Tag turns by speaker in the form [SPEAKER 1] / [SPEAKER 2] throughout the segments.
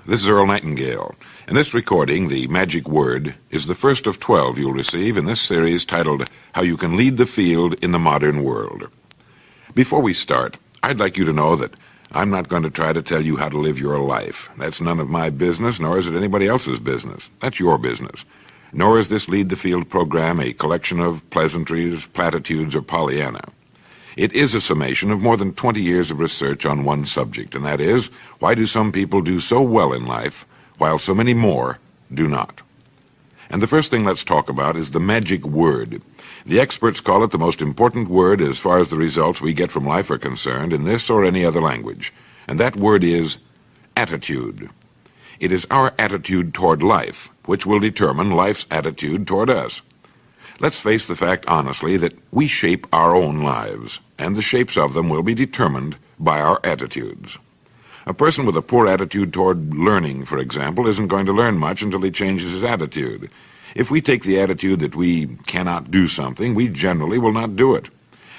[SPEAKER 1] This is Earl Nightingale. In this recording, the magic word is the first of 12 you'll receive in this series titled, How You Can Lead the Field in the Modern World. Before we start, I'd like you to know that I'm not going to try to tell you how to live your life. That's none of my business, nor is it anybody else's business. That's your business. Nor is this Lead the Field program a collection of pleasantries, platitudes, or Pollyanna. It is a summation of more than 20 years of research on one subject, and that is, why do some people do so well in life, while so many more do not? And the first thing let's talk about is the magic word. The experts call it the most important word as far as the results we get from life are concerned in this or any other language, and that word is attitude. It is our attitude toward life which will determine life's attitude toward us. Let's face the fact honestly that we shape our own lives, and the shapes of them will be determined by our attitudes. A person with a poor attitude toward learning, for example, isn't going to learn much until he changes his attitude. If we take the attitude that we cannot do something, we generally will not do it.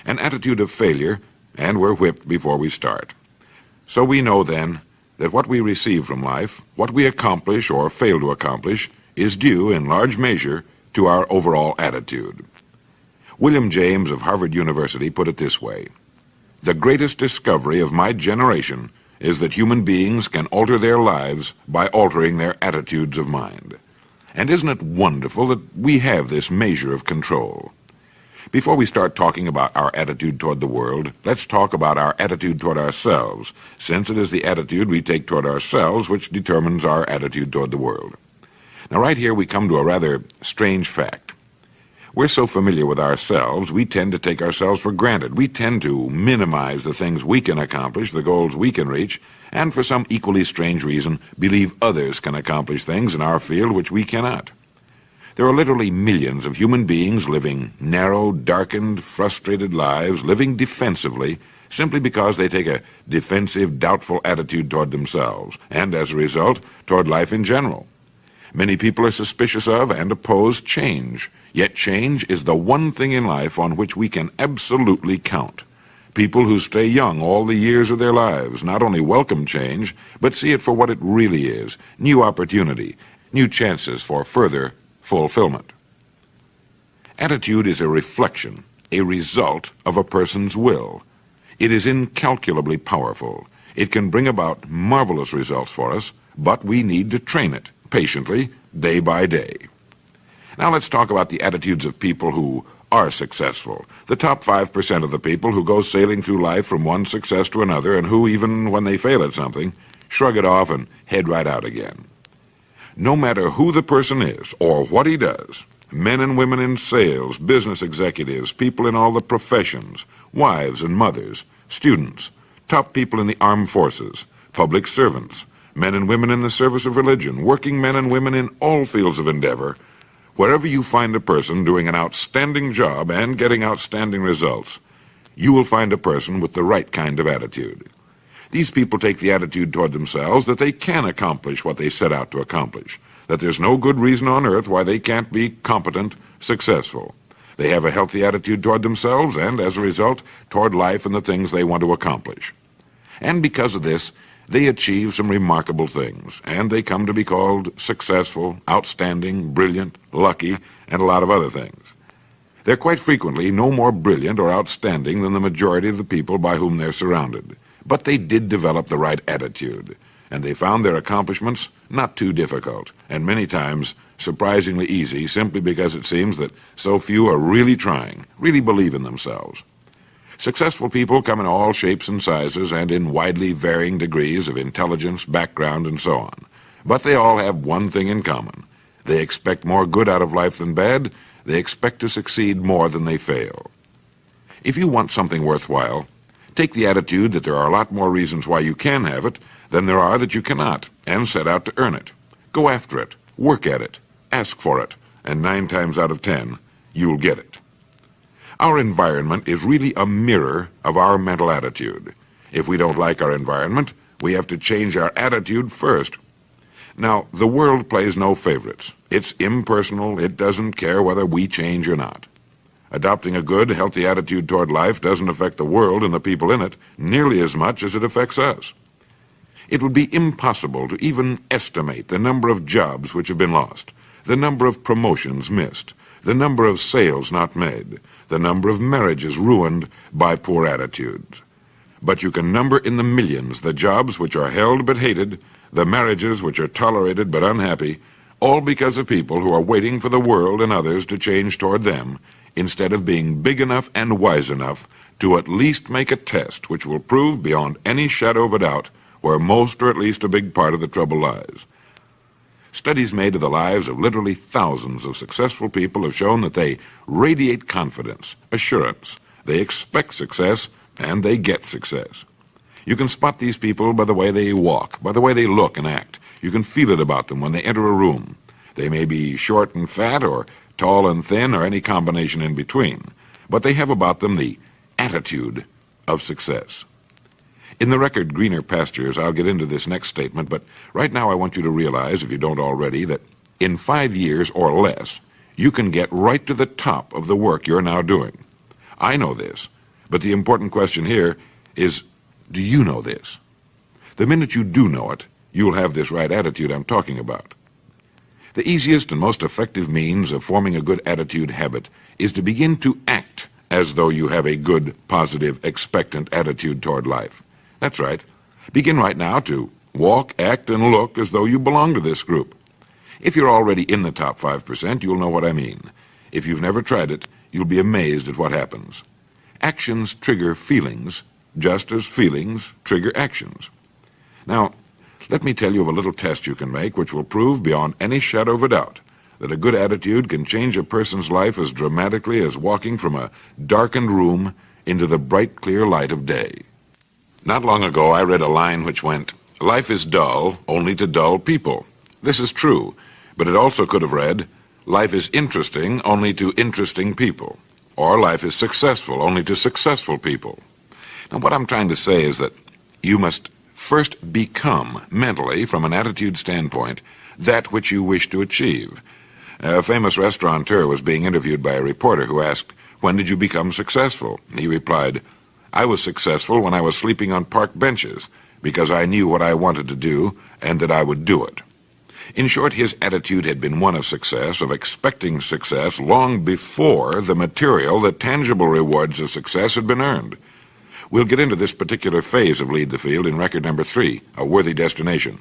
[SPEAKER 1] An attitude of failure, and we're whipped before we start. So we know then that what we receive from life, what we accomplish or fail to accomplish, is due in large measure to our overall attitude. William James of Harvard University put it this way: "The greatest discovery of my generation is that human beings can alter their lives by altering their attitudes of mind." And isn't it wonderful that we have this measure of control? Before we start talking about our attitude toward the world, let's talk about our attitude toward ourselves, since it is the attitude we take toward ourselves which determines our attitude toward the world. Now, right here we come to a rather strange fact. We're so familiar with ourselves, we tend to take ourselves for granted. We tend to minimize the things we can accomplish, the goals we can reach, and for some equally strange reason, believe others can accomplish things in our field which we cannot. There are literally millions of human beings living narrow, darkened, frustrated lives, living defensively, simply because they take a defensive, doubtful attitude toward themselves, and as a result, toward life in general. Many people are suspicious of and oppose change, yet change is the one thing in life on which we can absolutely count. People who stay young all the years of their lives not only welcome change, but see it for what it really is: new opportunity, new chances for further fulfillment. Attitude is a reflection, a result of a person's will. It is incalculably powerful. It can bring about marvelous results for us, but we need to train it patiently, day by day. Now let's talk about the attitudes of people who are successful. The top 5% of the people who go sailing through life from one success to another, and who, even when they fail at something, shrug it off and head right out again. No matter who the person is or what he does, men and women in sales, business executives, people in all the professions, wives and mothers, students, top people in the armed forces, public servants, men and women in the service of religion, working men and women in all fields of endeavor, wherever you find a person doing an outstanding job and getting outstanding results, you will find a person with the right kind of attitude. These people take the attitude toward themselves that they can accomplish what they set out to accomplish, that there's no good reason on earth why they can't be competent, successful. They have a healthy attitude toward themselves and, as a result, toward life and the things they want to accomplish. And because of this, they achieve some remarkable things, and they come to be called successful, outstanding, brilliant, lucky, and a lot of other things. They're quite frequently no more brilliant or outstanding than the majority of the people by whom they're surrounded. But they did develop the right attitude, and they found their accomplishments not too difficult, and many times surprisingly easy, simply because it seems that so few are really trying, really believe in themselves. Successful people come in all shapes and sizes and in widely varying degrees of intelligence, background, and so on. But they all have one thing in common. They expect more good out of life than bad. They expect to succeed more than they fail. If you want something worthwhile, take the attitude that there are a lot more reasons why you can have it than there are that you cannot, and set out to earn it. Go after it, work at it, ask for it, and 9 times out of 10, you'll get it. Our environment is really a mirror of our mental attitude. If we don't like our environment, we have to change our attitude first. Now, the world plays no favorites. It's impersonal. It doesn't care whether we change or not. Adopting a good, healthy attitude toward life doesn't affect the world and the people in it nearly as much as it affects us. It would be impossible to even estimate the number of jobs which have been lost, the number of promotions missed, the number of sales not made, the number of marriages ruined by poor attitudes. But you can number in the millions the jobs which are held but hated, the marriages which are tolerated but unhappy, all because of people who are waiting for the world and others to change toward them, instead of being big enough and wise enough to at least make a test which will prove beyond any shadow of a doubt where most or at least a big part of the trouble lies. Studies made of the lives of literally thousands of successful people have shown that they radiate confidence, assurance, they expect success, and they get success. You can spot these people by the way they walk, by the way they look and act. You can feel it about them when they enter a room. They may be short and fat, or tall and thin, or any combination in between, but they have about them the attitude of success. In the record Greener Pastures, I'll get into this next statement, but right now I want you to realize, if you don't already, that in 5 years or less, you can get right to the top of the work you're now doing. I know this, but the important question here is, do you know this? The minute you do know it, you'll have this right attitude I'm talking about. The easiest and most effective means of forming a good attitude habit is to begin to act as though you have a good, positive, expectant attitude toward life. That's right. Begin right now to walk, act, and look as though you belong to this group. If you're already in the top 5%, you'll know what I mean. If you've never tried it, you'll be amazed at what happens. Actions trigger feelings, just as feelings trigger actions. Now, let me tell you of a little test you can make which will prove beyond any shadow of a doubt that a good attitude can change a person's life as dramatically as walking from a darkened room into the bright, clear light of day. Not long ago, I read a line which went, "Life is dull only to dull people." This is true, but it also could have read, "Life is interesting only to interesting people," or "Life is successful only to successful people." Now, what I'm trying to say is that you must first become, mentally, from an attitude standpoint, that which you wish to achieve. A famous restaurateur was being interviewed by a reporter who asked, "When did you become successful?" He replied, "I was successful when I was sleeping on park benches, because I knew what I wanted to do and that I would do it." In short, his attitude had been one of success, of expecting success long before the material, the tangible rewards of success had been earned. We'll get into this particular phase of Lead the Field in record number 3, A Worthy Destination.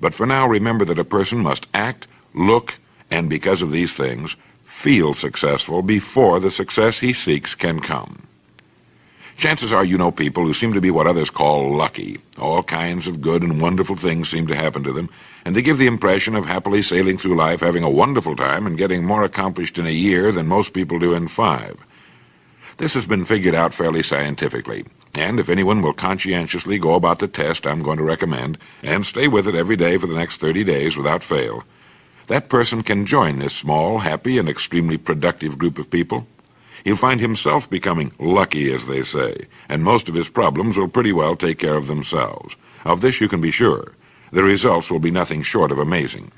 [SPEAKER 1] But for now, remember that a person must act, look, and because of these things, feel successful before the success he seeks can come. Chances are you know people who seem to be what others call lucky. All kinds of good and wonderful things seem to happen to them, and they give the impression of happily sailing through life, having a wonderful time, and getting more accomplished in a year than most people do in 5. This has been figured out fairly scientifically, and if anyone will conscientiously go about the test I'm going to recommend, and stay with it every day for the next 30 days without fail, that person can join this small, happy, and extremely productive group of people. He'll find himself becoming lucky, as they say, and most of his problems will pretty well take care of themselves. Of this you can be sure. The results will be nothing short of amazing.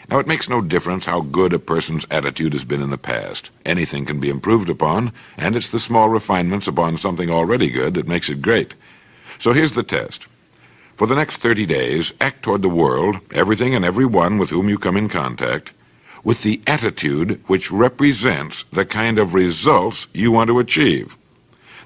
[SPEAKER 1] Now, it makes no difference how good a person's attitude has been in the past. Anything can be improved upon, and it's the small refinements upon something already good that makes it great. So here's the test. For the next 30 days, act toward the world, everything and everyone with whom you come in contact, with the attitude which represents the kind of results you want to achieve.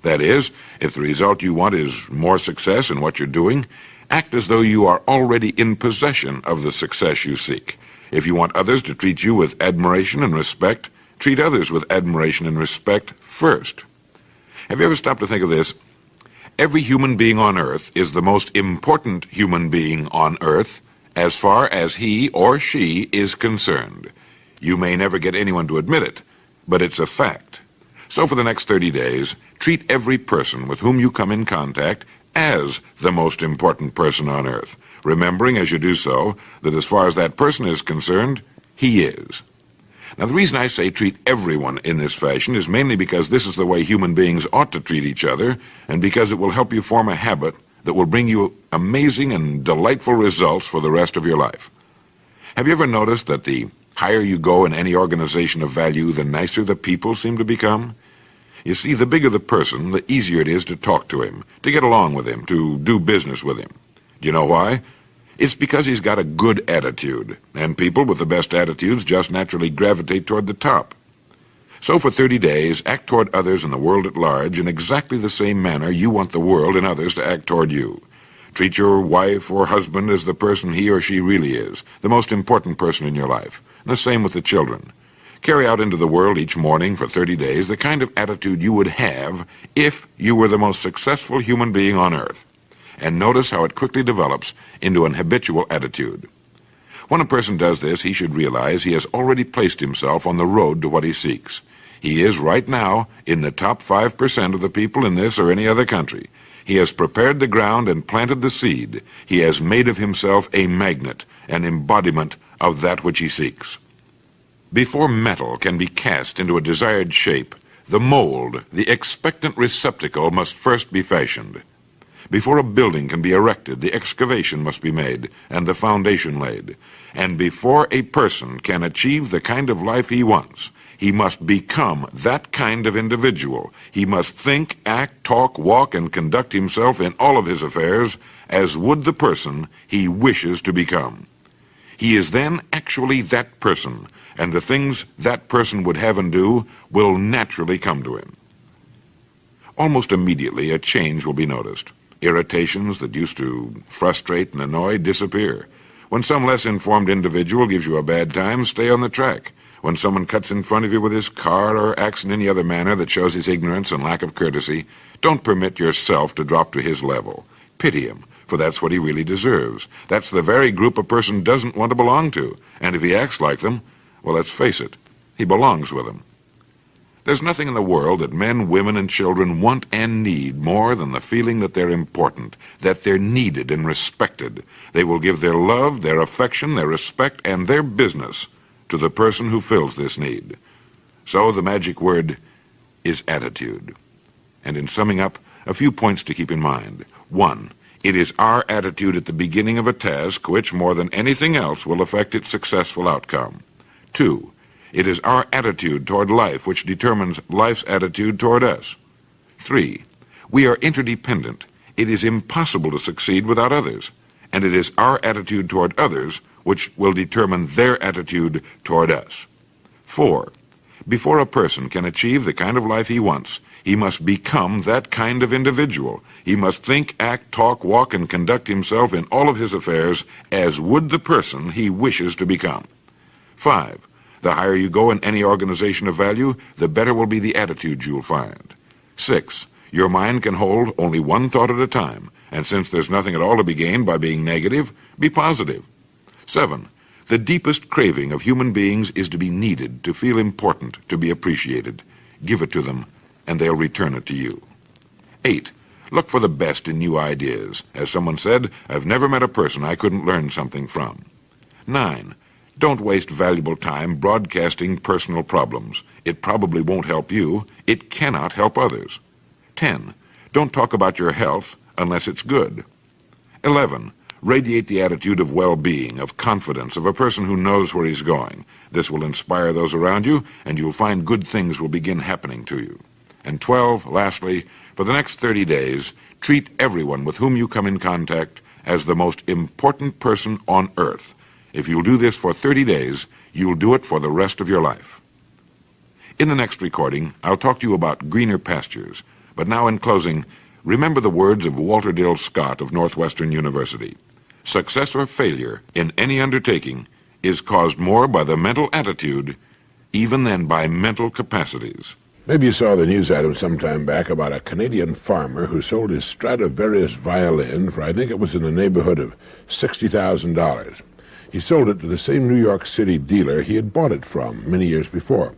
[SPEAKER 1] That is, if the result you want is more success in what you're doing, act as though you are already in possession of the success you seek. If you want others to treat you with admiration and respect, treat others with admiration and respect first. Have you ever stopped to think of this? Every human being on earth is the most important human being on earth as far as he or she is concerned. You may never get anyone to admit it, but it's a fact. So for the next 30 days, treat every person with whom you come in contact as the most important person on earth, remembering as you do so that as far as that person is concerned, he is. Now, the reason I say treat everyone in this fashion is mainly because this is the way human beings ought to treat each other, and because it will help you form a habit that will bring you amazing and delightful results for the rest of your life. Have you ever noticed that the higher you go in any organization of value, the nicer the people seem to become? You see, the bigger the person, the easier it is to talk to him, to get along with him, to do business with him. You know why? It's because he's got a good attitude, and people with the best attitudes just naturally gravitate toward the top. So for 30 days, act toward others and the world at large in exactly the same manner you want the world and others to act toward you. Treat your wife or husband as the person he or she really is, the most important person in your life, and the same with the children. Carry out into the world each morning for 30 days the kind of attitude you would have if you were the most successful human being on earth. And notice how it quickly develops into an habitual attitude. When a person does this, he should realize he has already placed himself on the road to what he seeks. He is right now in the top 5% of the people in this or any other country. He has prepared the ground and planted the seed. He has made of himself a magnet, an embodiment of that which he seeks. Before metal can be cast into a desired shape, the mold, the expectant receptacle, must first be fashioned. Before a building can be erected, the excavation must be made and the foundation laid. And before a person can achieve the kind of life he wants, he must become that kind of individual. He must think, act, talk, walk, and conduct himself in all of his affairs as would the person he wishes to become. He is then actually that person, and the things that person would have and do will naturally come to him. Almost immediately, a change will be noticed. Irritations that used to frustrate and annoy disappear. When some less informed individual gives you a bad time, stay on the track. When someone cuts in front of you with his car or acts in any other manner that shows his ignorance and lack of courtesy, don't permit yourself to drop to his level. Pity him, for that's what he really deserves. That's the very group a person doesn't want to belong to, and if he acts like them, well, let's face it, he belongs with them. There's nothing in the world that men, women, and children want and need more than the feeling that they're important, that they're needed and respected. They will give their love, their affection, their respect, and their business to the person who fills this need. So the magic word is attitude. And in summing up, a few points to keep in mind. 1. It is our attitude at the beginning of a task which, more than anything else, will affect its successful outcome. 2. It is our attitude toward life which determines life's attitude toward us. 3. We are interdependent. It is impossible to succeed without others. And it is our attitude toward others which will determine their attitude toward us. 4. Before a person can achieve the kind of life he wants, he must become that kind of individual. He must think, act, talk, walk, and conduct himself in all of his affairs as would the person he wishes to become. 5. The higher you go in any organization of value, the better will be the attitude you'll find. 6. Your mind can hold only one thought at a time, and since there's nothing at all to be gained by being negative, be positive. 7. The deepest craving of human beings is to be needed, to feel important, to be appreciated. Give it to them, and they'll return it to you. 8. Look for the best in new ideas. As someone said, I've never met a person I couldn't learn something from. 9. Don't waste valuable time broadcasting personal problems. It probably won't help you. It cannot help others. 10. Don't talk about your health unless it's good. 11. Radiate the attitude of well-being, of confidence, of a person who knows where he's going. This will inspire those around you, and you'll find good things will begin happening to you. And 12, lastly, for the next 30 days, treat everyone with whom you come in contact as the most important person on earth. If you'll do this for 30 days, you'll do it for the rest of your life. In the next recording, I'll talk to you about greener pastures. But now in closing, remember the words of Walter Dill Scott of Northwestern University. Success or failure in any undertaking is caused more by the mental attitude even than by mental capacities.
[SPEAKER 2] Maybe you saw the news item some time back about a Canadian farmer who sold his Stradivarius violin for, I think it was in the neighborhood of $60,000. He sold it to the same New York City dealer he had bought it from many years before.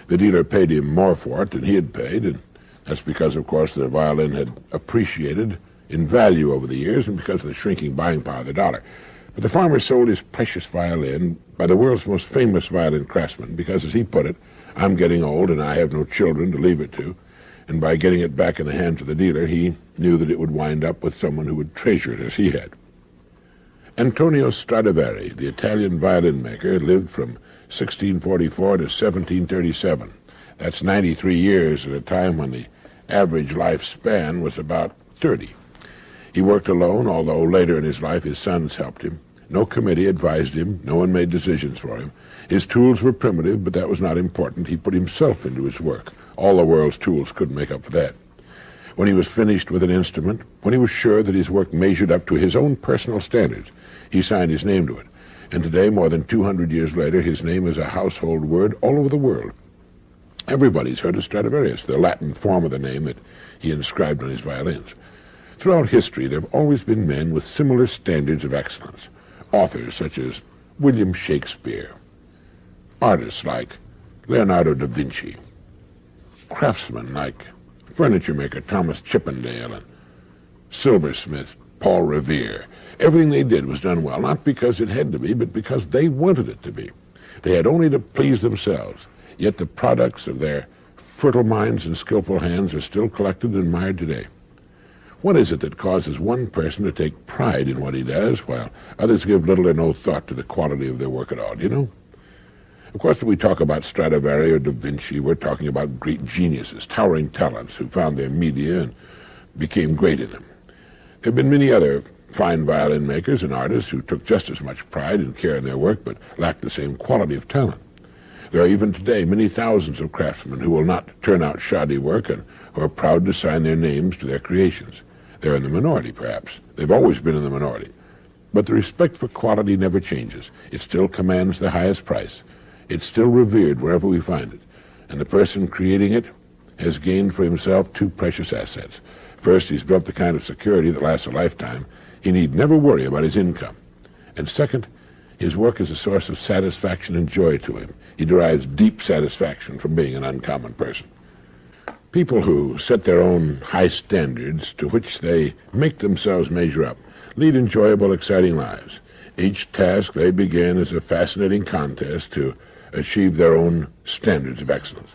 [SPEAKER 2] The dealer paid him more for it than he had paid, and that's because, of course, the violin had appreciated in value over the years and because of the shrinking buying power of the dollar. But the farmer sold his precious violin by the world's most famous violin craftsman because, as he put it, I'm getting old and I have no children to leave it to, and by getting it back in the hands of the dealer, he knew that it would wind up with someone who would treasure it as he had. Antonio Stradivari, the Italian violin maker, lived from 1644 to 1737. That's 93 years at a time when the average lifespan was about 30. He worked alone, although later in his life his sons helped him. No committee advised him. No one made decisions for him. His tools were primitive, but that was not important. He put himself into his work. All the world's tools couldn't make up for that. When he was finished with an instrument, when he was sure that his work measured up to his own personal standards, he signed his name to it. And today, more than 200 years later, his name is a household word all over the world. Everybody's heard of Stradivarius, the Latin form of the name that he inscribed on his violins. Throughout history, there have always been men with similar standards of excellence. Authors such as William Shakespeare, artists like Leonardo da Vinci, craftsmen like furniture maker Thomas Chippendale, and silversmith Paul Revere. Everything they did was done well, not because it had to be, but because they wanted it to be. They had only to please themselves, yet the products of their fertile minds and skillful hands are still collected and admired today. What is it that causes one person to take pride in what he does, while others give little or no thought to the quality of their work at all, do you know? Of course, when we talk about Stradivari or Da Vinci, we're talking about great geniuses, towering talents who found their media and became great in them. There have been many other fine violin makers and artists who took just as much pride and care in their work, but lacked the same quality of talent. There are even today many thousands of craftsmen who will not turn out shoddy work and who are proud to sign their names to their creations. They're in the minority, perhaps. They've always been in the minority. But the respect for quality never changes. It still commands the highest price. It's still revered wherever we find it. And the person creating it has gained for himself two precious assets. First, he's built the kind of security that lasts a lifetime. He need never worry about his income. And second, his work is a source of satisfaction and joy to him. He derives deep satisfaction from being an uncommon person. People who set their own high standards to which they make themselves measure up lead enjoyable, exciting lives. Each task they begin is a fascinating contest to achieve their own standards of excellence.